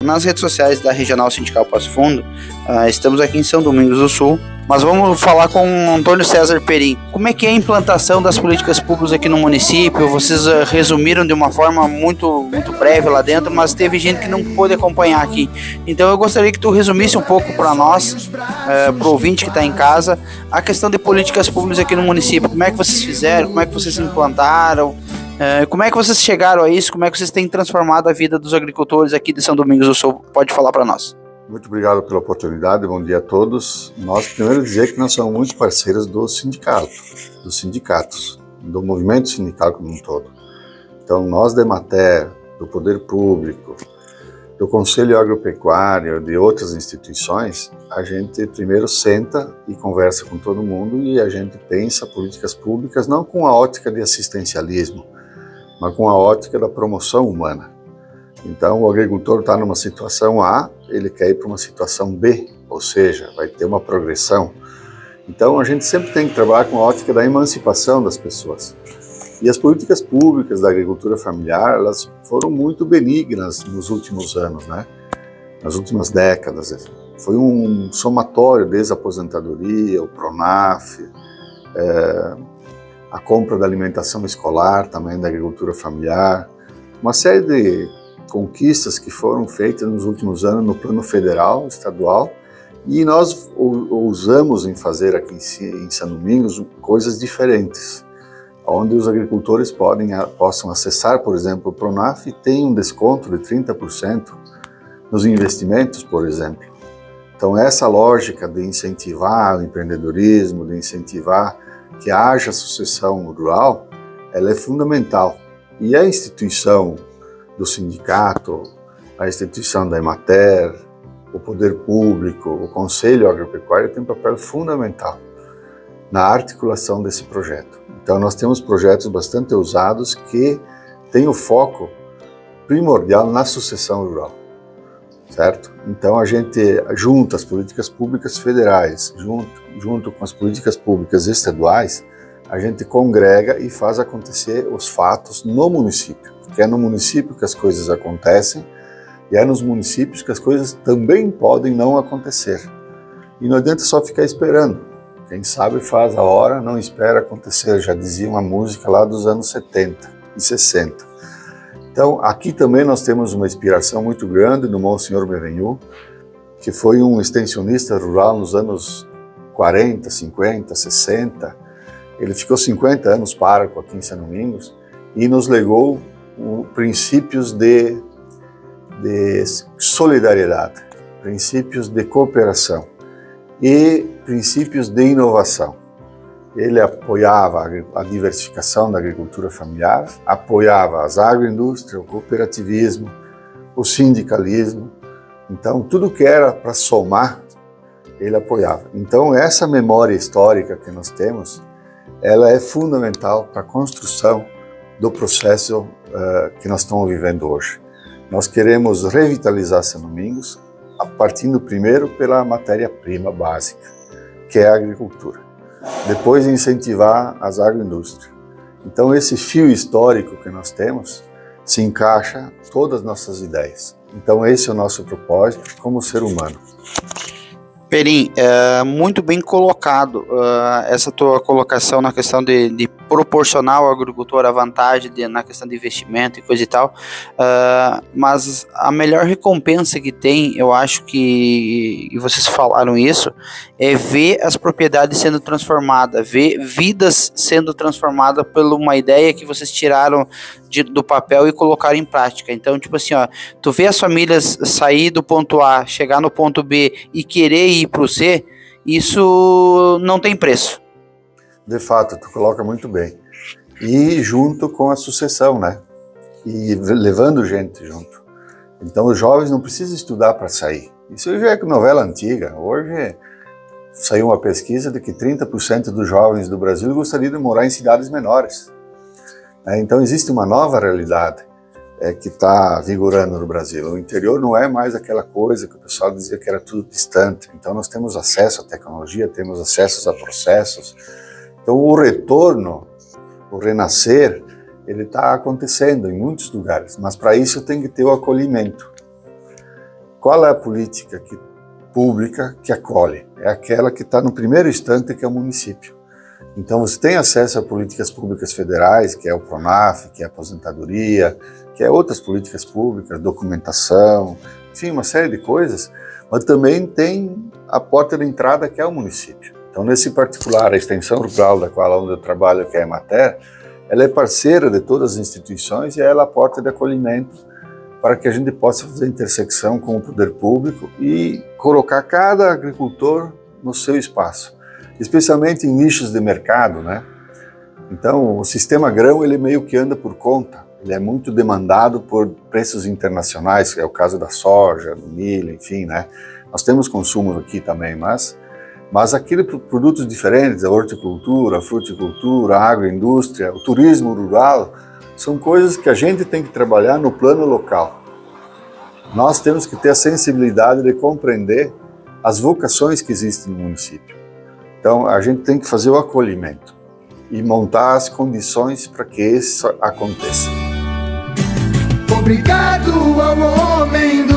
nas redes sociais da Regional Sindical Passo Fundo. Estamos aqui em São Domingos do Sul, mas vamos falar com o Antônio César Perim. Como é que é a implantação das políticas públicas aqui no município? Vocês resumiram de uma forma muito breve lá dentro, mas teve gente que não pôde acompanhar aqui. Então eu gostaria que tu resumisse um pouco para nós, para o ouvinte que está em casa, a questão de políticas públicas aqui no município. Como é que vocês fizeram? Como é que vocês implantaram? Como é que vocês chegaram a isso? Como é que vocês têm transformado a vida dos agricultores aqui de São Domingos do Sul? Pode falar para nós. Muito obrigado pela oportunidade, bom dia a todos. Nós primeiro dizer que nós somos muito parceiros do sindicato, dos sindicatos, do movimento sindical como um todo. Então nós da Emater, do Poder Público, do Conselho Agropecuário, de outras instituições, a gente primeiro senta e conversa com todo mundo e a gente pensa políticas públicas não com a ótica de assistencialismo, mas com a ótica da promoção humana. Então, o agricultor está numa situação A, ele quer ir para uma situação B, ou seja, vai ter uma progressão. Então, a gente sempre tem que trabalhar com a ótica da emancipação das pessoas. E as políticas públicas da agricultura familiar, elas foram muito benignas nos últimos anos, né? Nas últimas décadas. Foi um somatório desde a aposentadoria, o PRONAF, a compra da alimentação escolar também da agricultura familiar, uma série de conquistas que foram feitas nos últimos anos no plano federal, estadual, e nós ousamos em fazer aqui em São Domingos coisas diferentes, onde os agricultores possam acessar, por exemplo, o PRONAF e tem um desconto de 30% nos investimentos, por exemplo. Então essa lógica de incentivar o empreendedorismo, de incentivar que haja sucessão rural, ela é fundamental. E a instituição do sindicato, a instituição da Emater, o Poder Público, o Conselho Agropecuário tem um papel fundamental na articulação desse projeto. Então nós temos projetos bastante ousados que têm o foco primordial na sucessão rural, certo? Então a gente junta as políticas públicas federais, junto com as políticas públicas estaduais, a gente congrega e faz acontecer os fatos no município. Porque é no município que as coisas acontecem e é nos municípios que as coisas também podem não acontecer. E não adianta só ficar esperando. Quem sabe faz a hora, não espera acontecer, já dizia uma música lá dos anos 70 e 60. Então, aqui também nós temos uma inspiração muito grande do Monsenhor Merenhu, que foi um extensionista rural nos anos 40, 50, 60. Ele ficou 50 anos pároco aqui em São Domingos e nos legou princípios de solidariedade, princípios de cooperação e princípios de inovação. Ele apoiava a diversificação da agricultura familiar, apoiava as agroindústrias, o cooperativismo, o sindicalismo. Então, tudo que era para somar, ele apoiava. Então, essa memória histórica que nós temos, ela é fundamental para a construção do processo que nós estamos vivendo hoje. Nós queremos revitalizar São Domingos, partindo primeiro pela matéria-prima básica, que é a agricultura. Depois incentivar as agroindústrias. Então esse fio histórico que nós temos se encaixa todas as nossas ideias. Então esse é o nosso propósito como ser humano. Perim, muito bem colocado essa tua colocação na questão de proporcionar ao agricultor a vantagem na questão de investimento e coisa e tal, mas a melhor recompensa que tem, eu acho que, e vocês falaram isso, é ver as propriedades sendo transformadas, ver vidas sendo transformadas por uma ideia que vocês tiraram do papel e colocaram em prática. Então, tipo assim, ó, tu vê as famílias sair do ponto A, chegar no ponto B e querer ir para o C, isso não tem preço. De fato, tu coloca muito bem. E junto com a sucessão, né? E levando gente junto. Então os jovens não precisam estudar para sair. Isso já é novela antiga. Hoje saiu uma pesquisa de que 30% dos jovens do Brasil gostariam de morar em cidades menores. Então existe uma nova realidade que está vigorando no Brasil. O interior não é mais aquela coisa que o pessoal dizia que era tudo distante. Então nós temos acesso à tecnologia, temos acesso a processos. Então o retorno, o renascer, ele está acontecendo em muitos lugares, mas para isso tem que ter o acolhimento. qual é a política pública que acolhe? É aquela que está no primeiro instante, que é o município. Então você tem acesso a políticas públicas federais, que é o PRONAF, que é a aposentadoria, que é outras políticas públicas, documentação, enfim, uma série de coisas, mas também tem a porta de entrada, que é o município. Então, nesse particular, a extensão rural da qual onde eu trabalho, que é a Emater, ela é parceira de todas as instituições e ela é a porta de acolhimento para que a gente possa fazer intersecção com o poder público e colocar cada agricultor no seu espaço, especialmente em nichos de mercado, né? Então, o sistema grão, ele meio que anda por conta, ele é muito demandado por preços internacionais, que é o caso da soja, do milho, enfim, né? Nós temos consumo aqui também, mas aqueles produtos diferentes, a horticultura, a fruticultura, a agroindústria, o turismo rural, são coisas que a gente tem que trabalhar no plano local. Nós temos que ter a sensibilidade de compreender as vocações que existem no município. Então, a gente tem que fazer o acolhimento e montar as condições para que isso aconteça. Obrigado ao homem do